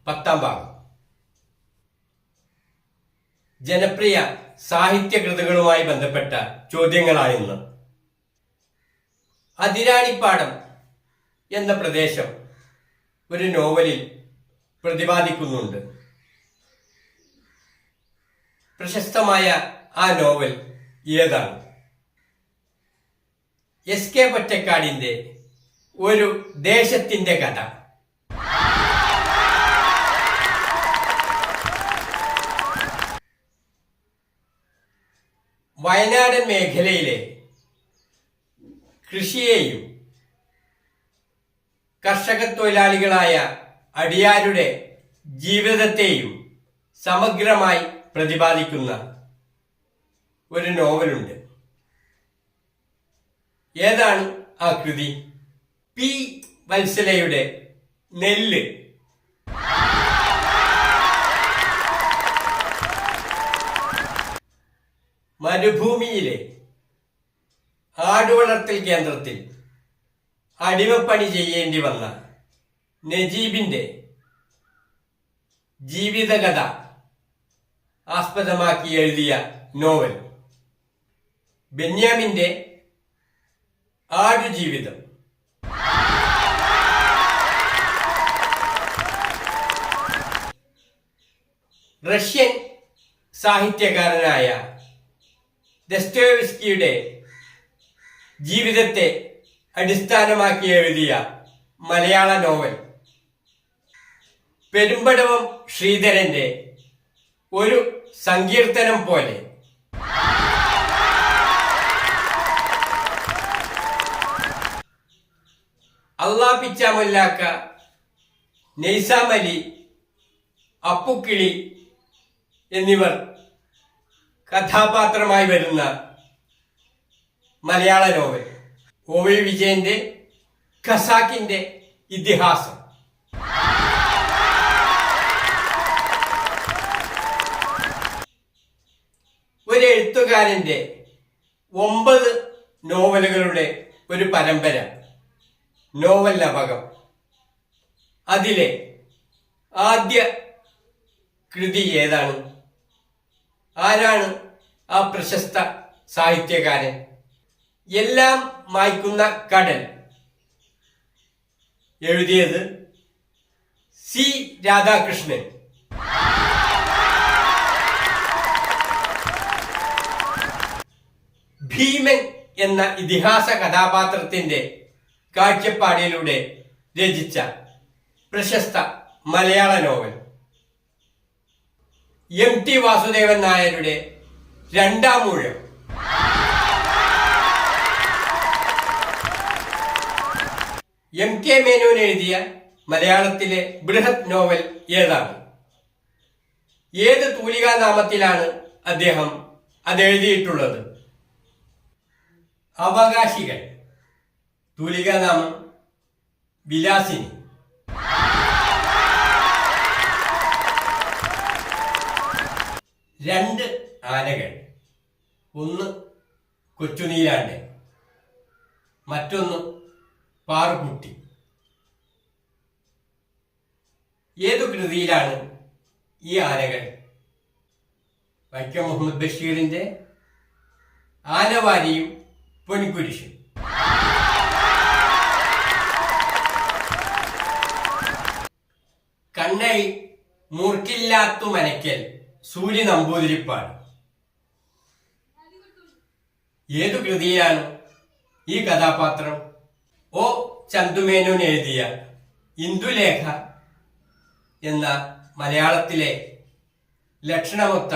10ാം ഭാഗം. ജനപ്രിയ സാഹിത്യകൃതികളുമായി ബന്ധപ്പെട്ട ചോദ്യങ്ങളായിരുന്നു. അതിരാണിപ്പാടം എന്ന പ്രദേശം ഒരു നോവലിൽ പ്രതിപാദിക്കുന്നുണ്ട്. പ്രശസ്തമായ ആ നോവൽ ഏതാണ്? എസ്.കെ. പൊറ്റക്കാടിന്റെ ഒരു ദേശത്തിന്റെ കഥ. വയനാടൻ മേഖലയിലെ കൃഷിയെയും കർഷക തൊഴിലാളികളായ അടിയാരുടെ ജീവിതത്തെയും സമഗ്രമായി പ്രതിപാദിക്കുന്ന ഒരു നോവലുണ്ട്. ഏതാണ് ആ കൃതി? പി. വത്സലയുടെ നെല്ല്. മരുഭൂമിയിലെ ആടുവളർത്തൽ കേന്ദ്രത്തിൽ അടിമപ്പണി ചെയ്യേണ്ടി വന്ന നജീബിന്റെ ജീവിതകഥ ആസ്പദമാക്കി എഴുതിയ നോവൽ. ബെന്യാമിന്റെ ആടുജീവിതം. റഷ്യൻ സാഹിത്യകാരനായ ദസ്തോവസ്കിയുടെ ജീവിതത്തെ അടിസ്ഥാനമാക്കി എഴുതിയ മലയാള നോവൽ. പെരുമ്പടവം ശ്രീധരന്റെ ഒരു സങ്കീർത്തനം പോലെ. അള്ളാ പിച്ച മുല്ലാക്ക, നൈസാം അലി, അപ്പുക്കിളി എന്നിവർ കഥാപാത്രമായി വരുന്ന മലയാള നോവൽ. ഒ.വി. വിജയന്റെ ഖസാക്കിന്റെ ഇതിഹാസം. ഒരു എഴുത്തുകാരന്റെ 9 നോവലുകളുടെ ഒരു പരമ്പര, നോവൽ നവകം. അതിലെ ആദ്യ കൃതി ഏതാണ്? ആരാണ് ആ പ്രശസ്ത സാഹിത്യകാരൻ? എല്ലാം മായ്ക്കുന്ന കടൽ എഴുതിയത് സി. രാധാകൃഷ്ണൻ. ഭീമൻ എന്ന ഇതിഹാസ കഥാപാത്രത്തിന്റെ കാഴ്ചപ്പാടിലൂടെ രചിച്ച പ്രശസ്ത മലയാള നോവൽ. എം.ടി. വാസുദേവൻ നായരുടെ രണ്ടാമൂഴം. എം.കെ. മേനോൻ എഴുതിയ മലയാളത്തിലെ ബൃഹത് നോവൽ ഏതാണ്? ഏത് തൂലികാനാമത്തിലാണ് അദ്ദേഹം അതെഴുതിയിട്ടുള്ളത്? അവകാശികൾ. തൂലികാനാമം വിലാസിനി. രണ്ട് ആനകൾ. ഒന്ന് കൊച്ചുനീലാണ്ട്, മറ്റൊന്ന് പാറുകുട്ടി. ഏതു കൃതിയിലാണ് ഈ ആനകൾ? വൈക്കം മുഹമ്മദ് ബഷീറിന്റെ ആനവാരിയും പൊൻകുരിശും. കണ്ണൈ മൂർക്കില്ലാത്തു മനക്കൽ സൂര്യ നമ്പൂതിരിപ്പാട്. ഏതു കൃതിയിലാണ് ഈ കഥാപാത്രം? ഒ. ചന്തുമേനോൻ എഴുതിയ ഇന്ദുലേഖ എന്ന മലയാളത്തിലെ ലക്ഷണമൊത്ത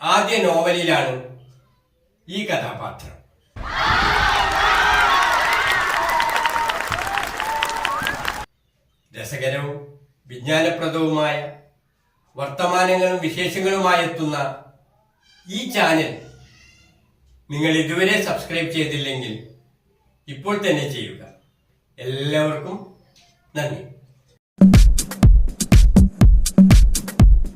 ആദ്യ നോവലിലാണ് ഈ കഥാപാത്രം. രസകരവും വിജ്ഞാനപ്രദവുമായ വർത്തമാനങ്ങളും വിശേഷങ്ങളുമായി എത്തുന്ന ഈ ചാനൽ നിങ്ങൾ ഇതുവരെ സബ്സ്ക്രൈബ് ചെയ്തില്ലെങ്കിൽ ഇപ്പോൾ തന്നെ ചെയ്യുക. എല്ലാവർക്കും നന്ദി.